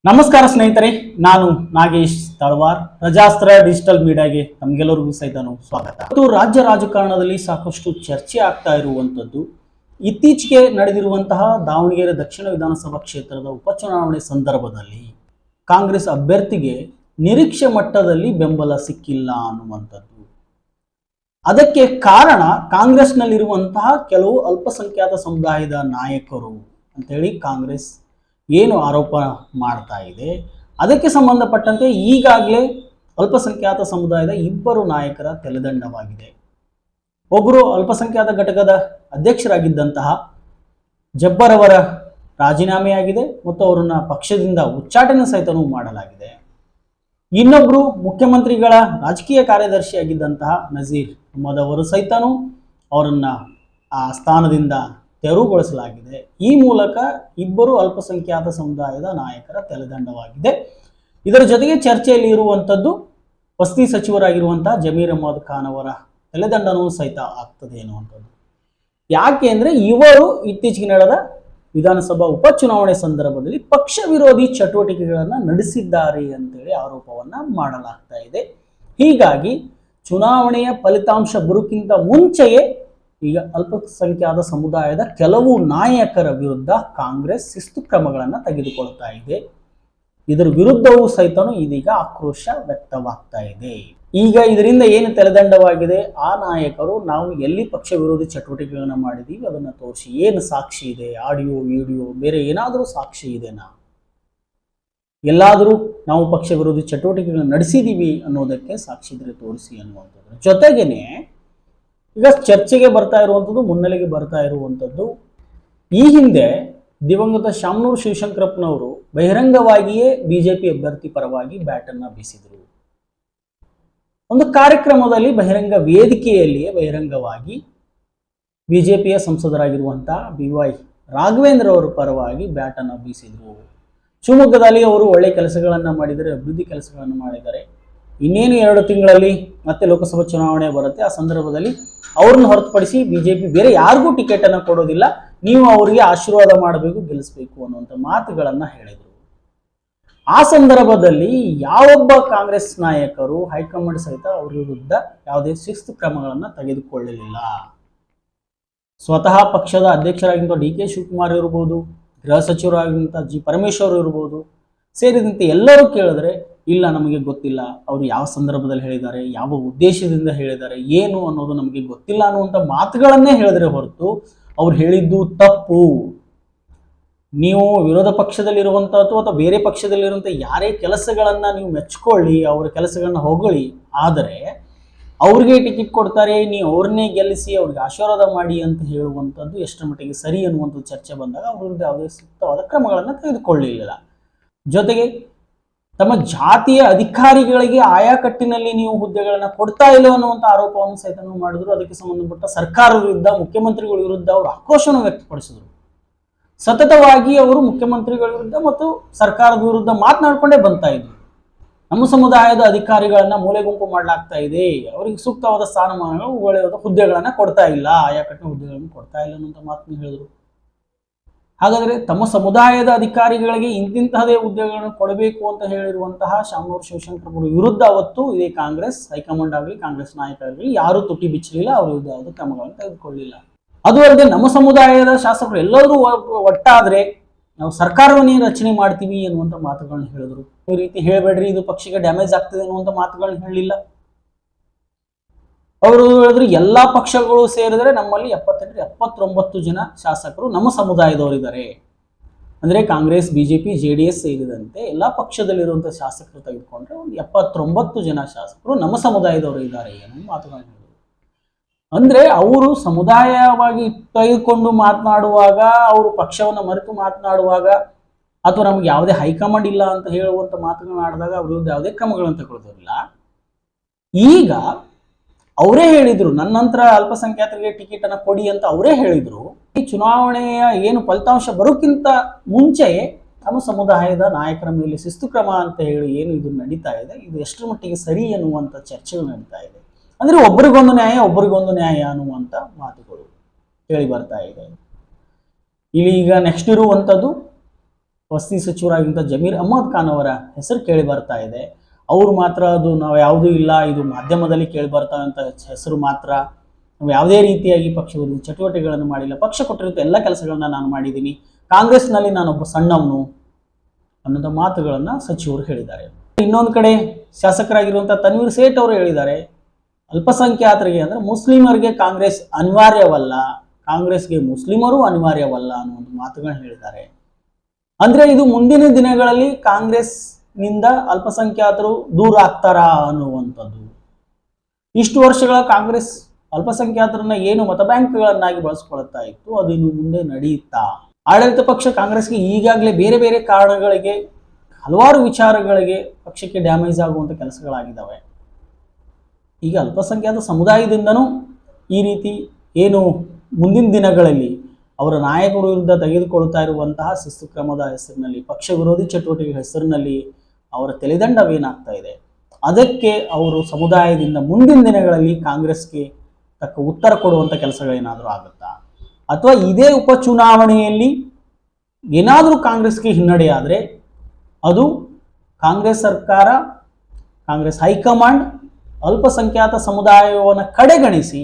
ನಮಸ್ಕಾರ ಸ್ನೇಹಿತರೆ, ನಾನು ನಾಗೇಶ್ ತಳವಾರ್. ಪ್ರಜಾಸ್ತ್ರ ಡಿಜಿಟಲ್ ಮೀಡಿಯಾಗೆ ತಮಗೆಲ್ಲರಿಗೂ ಸಹಿತ ಸ್ವಾಗತ. ಮತ್ತು ರಾಜ್ಯ ರಾಜಕಾರಣದಲ್ಲಿ ಸಾಕಷ್ಟು ಚರ್ಚೆ ಆಗ್ತಾ ಇರುವಂತದ್ದು ಇತ್ತೀಚೆಗೆ ನಡೆದಿರುವಂತಹ ದಾವಣಗೆರೆ ದಕ್ಷಿಣ ವಿಧಾನಸಭಾ ಕ್ಷೇತ್ರದ ಉಪಚುನಾವಣೆ ಸಂದರ್ಭದಲ್ಲಿ ಕಾಂಗ್ರೆಸ್ ಅಭ್ಯರ್ಥಿಗೆ ನಿರೀಕ್ಷೆ ಮಟ್ಟದಲ್ಲಿ ಬೆಂಬಲ ಸಿಕ್ಕಿಲ್ಲ ಅನ್ನುವಂಥದ್ದು. ಅದಕ್ಕೆ ಕಾರಣ ಕಾಂಗ್ರೆಸ್ನಲ್ಲಿರುವಂತಹ ಕೆಲವು ಅಲ್ಪಸಂಖ್ಯಾತ ಸಮುದಾಯದ ನಾಯಕರು ಅಂತೇಳಿ ಕಾಂಗ್ರೆಸ್ ಏನು ಆರೋಪ ಮಾಡ್ತಾ ಇದೆ. ಅದಕ್ಕೆ ಸಂಬಂಧಪಟ್ಟಂತೆ ಈಗಾಗಲೇ ಅಲ್ಪಸಂಖ್ಯಾತ ಸಮುದಾಯದ ಇಬ್ಬರು ನಾಯಕರ ತಲೆದಂಡವಾಗಿದೆ. ಒಬ್ಬರು ಅಲ್ಪಸಂಖ್ಯಾತ ಘಟಕದ ಅಧ್ಯಕ್ಷರಾಗಿದ್ದಂತಹ ಜಬ್ಬರ್ ಅವರ ರಾಜೀನಾಮೆಯಾಗಿದೆ ಮತ್ತು ಅವರನ್ನ ಪಕ್ಷದಿಂದ ಉಚ್ಚಾಟನೆ ಸಹಿತನೂ ಮಾಡಲಾಗಿದೆ. ಇನ್ನೊಬ್ರು ಮುಖ್ಯಮಂತ್ರಿಗಳ ರಾಜಕೀಯ ಕಾರ್ಯದರ್ಶಿಯಾಗಿದ್ದಂತಹ ನಜೀರ್ ಅಹ್ಮದ್ ಅವರು ಸಹಿತನೂ ಅವರನ್ನ ಆ ಸ್ಥಾನದಿಂದ ತೆರವುಗೊಳಿಸಲಾಗಿದೆ. ಈ ಮೂಲಕ ಇಬ್ಬರು ಅಲ್ಪಸಂಖ್ಯಾತ ಸಮುದಾಯದ ನಾಯಕರ ತಲೆದಂಡವಾಗಿದೆ. ಇದರ ಜೊತೆಗೆ ಚರ್ಚೆಯಲ್ಲಿ ಇರುವಂಥದ್ದು ವಸತಿ ಸಚಿವರಾಗಿರುವಂತಹ ಜಮೀರ್ ಅಹ್ಮದ್ ಖಾನ್ ಅವರ ತಲೆದಂಡನೂ ಸಹಿತ ಆಗ್ತದೆ ಎನ್ನುವಂಥದ್ದು. ಯಾಕೆ ಅಂದರೆ ಇವರು ಇತ್ತೀಚೆಗೆ ನಡೆದ ವಿಧಾನಸಭಾ ಉಪಚುನಾವಣೆ ಸಂದರ್ಭದಲ್ಲಿ ಪಕ್ಷ ವಿರೋಧಿ ಚಟುವಟಿಕೆಗಳನ್ನು ನಡೆಸಿದ್ದಾರೆ ಅಂತೇಳಿ ಆರೋಪವನ್ನು ಮಾಡಲಾಗ್ತಾ ಇದೆ. ಹೀಗಾಗಿ ಚುನಾವಣೆಯ ಫಲಿತಾಂಶ ಬರೋಕ್ಕಿಂತ ಮುಂಚೆಯೇ ಈಗ ಅಲ್ಪಸಂಖ್ಯಾತ ಸಮುದಾಯದ ಕೆಲವು ನಾಯಕರ ವಿರುದ್ಧ ಕಾಂಗ್ರೆಸ್ ಶಿಸ್ತು ಕ್ರಮಗಳನ್ನು ತೆಗೆದುಕೊಳ್ತಾ ಇದೆ. ಇದರ ವಿರುದ್ಧವೂ ಸಹಿತನೂ ಇದೀಗ ಆಕ್ರೋಶ ವ್ಯಕ್ತವಾಗ್ತಾ ಇದೆ. ಈಗ ಇದರಿಂದ ಏನು ತಲೆದಂಡವಾಗಿದೆ, ಆ ನಾಯಕರು ನಾವು ಎಲ್ಲಿ ಪಕ್ಷ ವಿರೋಧಿ ಚಟುವಟಿಕೆಗಳನ್ನು ಮಾಡಿದೀವಿ ಅದನ್ನು ತೋರಿಸಿ, ಏನು ಸಾಕ್ಷಿ ಇದೆ, ಆಡಿಯೋ ವಿಡಿಯೋ ಬೇರೆ ಏನಾದರೂ ಸಾಕ್ಷಿ ಇದೆನಾ, ಎಲ್ಲಾದರೂ ನಾವು ಪಕ್ಷ ವಿರೋಧಿ ಚಟುವಟಿಕೆಗಳನ್ನು ನಡೆಸಿದೀವಿ ಅನ್ನೋದಕ್ಕೆ ಸಾಕ್ಷಿ ಇದ್ರೆ ತೋರಿಸಿ ಅನ್ನುವಂಥದ್ದು. ಜೊತೆಗೇನೆ ಈಗ ಚರ್ಚೆಗೆ ಬರ್ತಾ ಇರುವಂಥದ್ದು, ಮುನ್ನೆಲೆಗೆ ಬರ್ತಾ ಇರುವಂಥದ್ದು, ಈ ಹಿಂದೆ ದಿವಂಗತ ಶಾಮನೂರು ಶಿವಶಂಕರಪ್ಪನವರು ಬಹಿರಂಗವಾಗಿಯೇ ಬಿಜೆಪಿ ಅಭ್ಯರ್ಥಿ ಪರವಾಗಿ ಬ್ಯಾಟನ್ನು ಬೀಸಿದರು. ಒಂದು ಕಾರ್ಯಕ್ರಮದಲ್ಲಿ ಬಹಿರಂಗ ವೇದಿಕೆಯಲ್ಲಿಯೇ ಬಹಿರಂಗವಾಗಿ ಬಿಜೆಪಿಯ ಸಂಸದರಾಗಿರುವಂತಹ BY ರಾಘವೇಂದ್ರ ಅವರ ಪರವಾಗಿ ಬ್ಯಾಟನ್ನು ಬೀಸಿದರು. ಶಿವಮೊಗ್ಗದಲ್ಲಿ ಅವರು ಒಳ್ಳೆ ಕೆಲಸಗಳನ್ನು ಮಾಡಿದ್ದಾರೆ, ಅಭಿವೃದ್ಧಿ ಕೆಲಸಗಳನ್ನು ಮಾಡಿದ್ದಾರೆ. ಇನ್ನೇನು 2 ತಿಂಗಳಲ್ಲಿ ಮತ್ತೆ ಲೋಕಸಭಾ ಚುನಾವಣೆ ಬರುತ್ತೆ. ಆ ಸಂದರ್ಭದಲ್ಲಿ ಅವ್ರನ್ನ ಹೊರತುಪಡಿಸಿ ಬಿಜೆಪಿ ಬೇರೆ ಯಾರಿಗೂ ಟಿಕೆಟ್ ಅನ್ನು ಕೊಡೋದಿಲ್ಲ, ನೀವು ಅವರಿಗೆ ಆಶೀರ್ವಾದ ಮಾಡಬೇಕು, ಗೆಲ್ಲಿಸಬೇಕು ಅನ್ನುವಂಥ ಮಾತುಗಳನ್ನು ಹೇಳಿದರು. ಆ ಸಂದರ್ಭದಲ್ಲಿ ಯಾವೊಬ್ಬ ಕಾಂಗ್ರೆಸ್ ನಾಯಕರು ಹೈಕಮಾಂಡ್ ಸಹಿತ ಅವರ ವಿರುದ್ಧ ಯಾವುದೇ ಶಿಸ್ತು ಕ್ರಮಗಳನ್ನು ತೆಗೆದುಕೊಳ್ಳಲಿಲ್ಲ. ಸ್ವತಃ ಪಕ್ಷದ ಅಧ್ಯಕ್ಷರಾಗಿದ್ದ DK ಶಿವಕುಮಾರ್ ಇರ್ಬೋದು, ಗೃಹ ಸಚಿವರಾಗಿದ್ದಂಥ G ಪರಮೇಶ್ವರ್ ಇರ್ಬೋದು ಸೇರಿದಂತೆ ಎಲ್ಲರೂ ಕೇಳಿದ್ರೆ ಇಲ್ಲ ನಮಗೆ ಗೊತ್ತಿಲ್ಲ, ಅವರು ಯಾವ ಸಂದರ್ಭದಲ್ಲಿ ಹೇಳಿದ್ದಾರೆ, ಯಾವ ಉದ್ದೇಶದಿಂದ ಹೇಳಿದ್ದಾರೆ, ಏನು ಅನ್ನೋದು ನಮಗೆ ಗೊತ್ತಿಲ್ಲ ಅನ್ನುವಂಥ ಮಾತುಗಳನ್ನೇ ಹೇಳಿದ್ರೆ ಹೊರತು ಅವ್ರು ಹೇಳಿದ್ದು ತಪ್ಪು. ನೀವು ವಿರೋಧ ಪಕ್ಷದಲ್ಲಿರುವಂಥದ್ದು ಅಥವಾ ಬೇರೆ ಪಕ್ಷದಲ್ಲಿರುವಂಥ ಯಾರೇ ಕೆಲಸಗಳನ್ನು ನೀವು ಮೆಚ್ಕೊಳ್ಳಿ, ಅವರ ಕೆಲಸಗಳನ್ನ ಹೊಗಳಿ, ಆದರೆ ಅವ್ರಿಗೆ ಟಿಕೆಟ್ ಕೊಡ್ತಾರೆ, ನೀವು ಅವ್ರನ್ನೇ ಗೆಲ್ಲಿಸಿ ಅವ್ರಿಗೆ ಆಶೀರ್ವಾದ ಮಾಡಿ ಅಂತ ಹೇಳುವಂಥದ್ದು ಎಷ್ಟರ ಮಟ್ಟಿಗೆ ಸರಿ ಅನ್ನುವಂಥ ಚರ್ಚೆ ಬಂದಾಗ ಅವ್ರ ವಿರುದ್ಧ ಯಾವುದೇ ಸೂಕ್ತವಾದ ಕ್ರಮಗಳನ್ನು ತೆಗೆದುಕೊಳ್ಳಲಿಲ್ಲ. ಜೊತೆಗೆ ತಮ್ಮ ಜಾತಿಯ ಅಧಿಕಾರಿಗಳಿಗೆ ಆಯಾ ಕಟ್ಟಿನಲ್ಲಿ ನೀವು ಹುದ್ದೆಗಳನ್ನು ಕೊಡ್ತಾ ಇಲ್ಲ ಅನ್ನುವಂಥ ಆರೋಪವನ್ನು ಸಹಿತ ಮಾಡಿದ್ರು. ಅದಕ್ಕೆ ಸಂಬಂಧಪಟ್ಟ ಸರ್ಕಾರದ ವಿರುದ್ಧ, ಮುಖ್ಯಮಂತ್ರಿಗಳ ವಿರುದ್ಧ ಅವರು ಆಕ್ರೋಶವನ್ನು ವ್ಯಕ್ತಪಡಿಸಿದರು. ಸತತವಾಗಿ ಅವರು ಮುಖ್ಯಮಂತ್ರಿಗಳ ವಿರುದ್ಧ ಮತ್ತು ಸರ್ಕಾರದ ವಿರುದ್ಧ ಮಾತನಾಡಿಕೊಂಡೇ ಬರ್ತಾ ಇದ್ರು. ನಮ್ಮ ಸಮುದಾಯದ ಅಧಿಕಾರಿಗಳನ್ನ ಮೂಲೆ ಗುಂಪು ಮಾಡಲಾಗ್ತಾ ಇದೆ, ಅವರಿಗೆ ಸೂಕ್ತವಾದ ಸ್ಥಾನಮಾನಗಳು, ಒಳ್ಳೆಯದ ಹುದ್ದೆಗಳನ್ನ ಕೊಡ್ತಾ ಇಲ್ಲ, ಆಯಾ ಕಟ್ಟಿನ ಹುದ್ದೆಗಳನ್ನು ಕೊಡ್ತಾ ಇಲ್ಲ ಅನ್ನುವಂಥ ಮಾತನ್ನು ಹೇಳಿದ್ರು. ಹಾಗಾದರೆ ತಮ್ಮ ಸಮುದಾಯದ ಅಧಿಕಾರಿಗಳಿಗೆ ಇಂತಿಂತಹದೇ ಹುದ್ದೆಗಳನ್ನು ಕೊಡಬೇಕು ಅಂತ ಹೇಳಿರುವಂತಹ ಶಾಮನೂರು ಶಿವಶಂಕರಪ್ಪರ ವಿರುದ್ಧ ಅವತ್ತು ಇದೇ ಕಾಂಗ್ರೆಸ್ ಹೈಕಮಾಂಡ್ ಆಗಲಿ ಕಾಂಗ್ರೆಸ್ ನಾಯಕರಾಗಲಿ ಯಾರೂ ತುಟಿ ಬಿಚ್ಚಲಿಲ್ಲ, ಅವ್ರ ವಿರುದ್ಧ ಯಾವುದೇ ಕ್ರಮಗಳನ್ನು ತೆಗೆದುಕೊಳ್ಳಲಿಲ್ಲ. ಅದು ಅಲ್ಲದೆ ನಮ್ಮ ಸಮುದಾಯದ ಶಾಸಕರು ಎಲ್ಲರೂ ಒಟ್ಟಾದ್ರೆ ನಾವು ಸರ್ಕಾರವನ್ನೇ ರಚನೆ ಮಾಡ್ತೀವಿ ಅನ್ನುವಂಥ ಮಾತುಗಳನ್ನ ಹೇಳಿದ್ರು. ಈ ರೀತಿ ಹೇಳಬೇಡ್ರಿ, ಇದು ಪಕ್ಷಕ್ಕೆ ಡ್ಯಾಮೇಜ್ ಆಗ್ತದೆ ಅನ್ನುವಂಥ ಮಾತುಗಳನ್ನ ಹೇಳಲಿಲ್ಲ. ಅವರು ಹೇಳಿದ್ರು ಎಲ್ಲಾ ಪಕ್ಷಗಳು ಸೇರಿದ್ರೆ ನಮ್ಮಲ್ಲಿ 79 ಜನ ಶಾಸಕರು ನಮ್ಮ ಸಮುದಾಯದವರಿದ್ದಾರೆ. ಅಂದ್ರೆ ಕಾಂಗ್ರೆಸ್, BJP, JDS ಸೇರಿದಂತೆ ಎಲ್ಲಾ ಪಕ್ಷದಲ್ಲಿರುವಂತಹ ಶಾಸಕರು ತೆಗೆದುಕೊಂಡ್ರೆ ಒಂದು 79 ಜನ ಶಾಸಕರು ನಮ್ಮ ಸಮುದಾಯದವರು ಇದ್ದಾರೆ ಅನ್ನೋ ಮಾತುಗಳನ್ನು ಹೇಳಿದ್ರು. ಅಂದ್ರೆ ಅವರು ಸಮುದಾಯವಾಗಿ ತೆಗೆದುಕೊಂಡು ಮಾತನಾಡುವಾಗ, ಅವರು ಪಕ್ಷವನ್ನು ಮರೆತು ಮಾತನಾಡುವಾಗ, ಅಥವಾ ನಮ್ಗೆ ಯಾವುದೇ ಹೈಕಮಾಂಡ್ ಇಲ್ಲ ಅಂತ ಹೇಳುವಂತ ಮಾತುಗಳನ್ನ ಆಡಿದಾಗ ಅವ್ರ ವಿರುದ್ಧ ಯಾವುದೇ ಕ್ರಮಗಳನ್ನು ತಗೊಳ್ಳೋದಿಲ್ಲ. ಈಗ ಅವರೇ ಹೇಳಿದ್ರು ನನ್ನ ನಂತರ ಅಲ್ಪಸಂಖ್ಯಾತರಿಗೆ ಟಿಕೆಟ್ ಅನ್ನ ಕೊಡಿ ಅಂತ ಅವರೇ ಹೇಳಿದ್ರು. ಈ ಚುನಾವಣೆಯ ಏನು ಫಲಿತಾಂಶ ಬರೋಕ್ಕಿಂತ ಮುಂಚೆಯೇ ನಮ್ಮ ಸಮುದಾಯದ ನಾಯಕರ ಮೇಲೆ ಶಿಸ್ತು ಕ್ರಮ ಅಂತ ಹೇಳಿ ಏನು ಇದು ನಡೀತಾ ಇದೆ, ಇದು ಎಷ್ಟರ ಮಟ್ಟಿಗೆ ಸರಿ ಅನ್ನುವಂಥ ಚರ್ಚೆಗಳು ನಡೀತಾ ಇದೆ. ಅಂದ್ರೆ ಒಬ್ಬರಿಗೊಂದು ನ್ಯಾಯ ಅನ್ನುವಂಥ ಮಾತುಗಳು ಕೇಳಿ ಬರ್ತಾ ಇದೆ. ಇಲ್ಲಿ ಈಗ ನೆಕ್ಸ್ಟ್ ಇರುವಂಥದ್ದು ವಸತಿ ಸಚಿವರಾಗಿದ್ದ ಜಮೀರ್ ಅಹ್ಮದ್ ಖಾನ್ ಅವರ ಹೆಸರು ಕೇಳಿ ಬರ್ತಾ ಇದೆ. ಅವರು ಮಾತ್ರ ಅದು ನಾವು ಯಾವುದೂ ಇಲ್ಲ, ಇದು ಮಾಧ್ಯಮದಲ್ಲಿ ಕೇಳಿ ಬರ್ತಾ ಅಂತ ಹೆಸರು ಮಾತ್ರ, ನಾವು ಯಾವುದೇ ರೀತಿಯಾಗಿ ಪಕ್ಷ ವಿರೋಧಿ ಚಟುವಟಿಕೆಗಳನ್ನು ಮಾಡಿಲ್ಲ, ಪಕ್ಷ ಕೊಟ್ಟಿರುವಂಥ ಎಲ್ಲ ಕೆಲಸಗಳನ್ನ ನಾನು ಮಾಡಿದ್ದೀನಿ, ಕಾಂಗ್ರೆಸ್ನಲ್ಲಿ ನಾನೊಬ್ಬ ಸಣ್ಣವನು ಅನ್ನೋದ ಮಾತುಗಳನ್ನು ಸಚಿವರು ಹೇಳಿದ್ದಾರೆ. ಇನ್ನೊಂದು ಕಡೆ ಶಾಸಕರಾಗಿರುವಂಥ ತನ್ವೀರ್ ಸೇಠ್ ಅವರು ಹೇಳಿದ್ದಾರೆ, ಅಲ್ಪಸಂಖ್ಯಾತರಿಗೆ ಅಂದರೆ ಮುಸ್ಲಿಮರಿಗೆ ಕಾಂಗ್ರೆಸ್ ಅನಿವಾರ್ಯವಲ್ಲ, ಕಾಂಗ್ರೆಸ್ಗೆ ಮುಸ್ಲಿಮರು ಅನಿವಾರ್ಯವಲ್ಲ ಅನ್ನೋ ಒಂದು ಮಾತುಗಳನ್ನ ಹೇಳಿದ್ದಾರೆ. ಅಂದ್ರೆ ಇದು ಮುಂದಿನ ದಿನಗಳಲ್ಲಿ ಕಾಂಗ್ರೆಸ್ನಿಂದ ಅಲ್ಪಸಂಖ್ಯಾತರು ದೂರ ಆಗ್ತಾರಾ ಅನ್ನುವಂಥದ್ದು. ಇಷ್ಟು ವರ್ಷಗಳ ಕಾಂಗ್ರೆಸ್ ಅಲ್ಪಸಂಖ್ಯಾತರನ್ನ ಏನು ಮತ ಬ್ಯಾಂಕ್ಗಳನ್ನಾಗಿ ಬಳಸ್ಕೊಳ್ತಾ ಇತ್ತು, ಅದು ಇನ್ನು ಮುಂದೆ ನಡೆಯುತ್ತಾ? ಆಡಳಿತ ಪಕ್ಷ ಕಾಂಗ್ರೆಸ್ಗೆ ಈಗಾಗಲೇ ಬೇರೆ ಬೇರೆ ಕಾರಣಗಳಿಗೆ, ಹಲವಾರು ವಿಚಾರಗಳಿಗೆ ಪಕ್ಷಕ್ಕೆ ಡ್ಯಾಮೇಜ್ ಆಗುವಂಥ ಕೆಲಸಗಳಾಗಿದ್ದಾವೆ. ಈಗ ಅಲ್ಪಸಂಖ್ಯಾತ ಸಮುದಾಯದಿಂದನೂ ಈ ರೀತಿ ಏನು ಮುಂದಿನ ದಿನಗಳಲ್ಲಿ ಅವರ ನಾಯಕರ ವಿರುದ್ಧ ತೆಗೆದುಕೊಳ್ತಾ ಇರುವಂತಹ ಶಿಸ್ತು ಕ್ರಮದ ಹೆಸರಿನಲ್ಲಿ, ಪಕ್ಷ ವಿರೋಧಿ ಚಟುವಟಿಕೆಗಳ ಹೆಸರಿನಲ್ಲಿ ಅವರ ತಲೆದಂಡವೇನಾಗ್ತಾ ಇದೆ, ಅದಕ್ಕೆ ಅವರು ಸಮುದಾಯದಿಂದ ಮುಂದಿನ ದಿನಗಳಲ್ಲಿ ಕಾಂಗ್ರೆಸ್ಗೆ ತಕ್ಕ ಉತ್ತರ ಕೊಡುವಂಥ ಕೆಲಸಗಳೇನಾದರೂ ಆಗುತ್ತಾ, ಅಥವಾ ಇದೇ ಉಪಚುನಾವಣೆಯಲ್ಲಿ ಏನಾದರೂ ಕಾಂಗ್ರೆಸ್ಗೆ ಹಿನ್ನಡೆ ಆದರೆ ಅದು ಕಾಂಗ್ರೆಸ್ ಸರ್ಕಾರ, ಕಾಂಗ್ರೆಸ್ ಹೈಕಮಾಂಡ್ ಅಲ್ಪಸಂಖ್ಯಾತ ಸಮುದಾಯವನ್ನು ಕಡೆಗಣಿಸಿ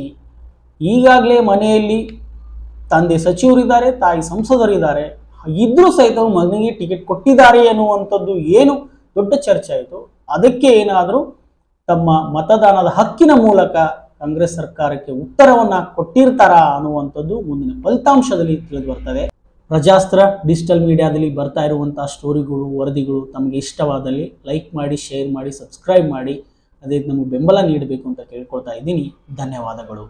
ಈಗಾಗಲೇ ಮನೆಯಲ್ಲಿ ತಂದೆ ಸಚಿವರಿದ್ದಾರೆ, ತಾಯಿ ಸಂಸದರಿದ್ದಾರೆ, ಇದ್ರೂ ಸಹಿತ ಮಗನಿಗೆ ಟಿಕೆಟ್ ಕೊಟ್ಟಿದ್ದಾರೆ ಎನ್ನುವಂಥದ್ದು ಏನು ದೊಡ್ಡ ಚರ್ಚೆ ಆಯಿತು, ಅದಕ್ಕೆ ಏನಾದರೂ ತಮ್ಮ ಮತದಾನದ ಹಕ್ಕಿನ ಮೂಲಕ ಕಾಂಗ್ರೆಸ್ ಸರ್ಕಾರಕ್ಕೆ ಉತ್ತರವನ್ನು ಕೊಟ್ಟಿರ್ತಾರಾ ಅನ್ನುವಂಥದ್ದು ಮುಂದಿನ ಫಲಿತಾಂಶದಲ್ಲಿ ತಿಳಿದು ಬರ್ತದೆ. ಪ್ರಜಾಸ್ತ್ರ ಡಿಜಿಟಲ್ ಮೀಡಿಯಾದಲ್ಲಿ ಬರ್ತಾ ಇರುವಂತಹ ಸ್ಟೋರಿಗಳು, ವರದಿಗಳು ತಮಗೆ ಇಷ್ಟವಾದಲ್ಲಿ ಲೈಕ್ ಮಾಡಿ, ಶೇರ್ ಮಾಡಿ, ಸಬ್ಸ್ಕ್ರೈಬ್ ಮಾಡಿ, ಅದೇ ನಮಗೆ ಬೆಂಬಲ ನೀಡಬೇಕು ಅಂತ ಕೇಳ್ಕೊಳ್ತಾ ಇದ್ದೀನಿ. ಧನ್ಯವಾದಗಳು.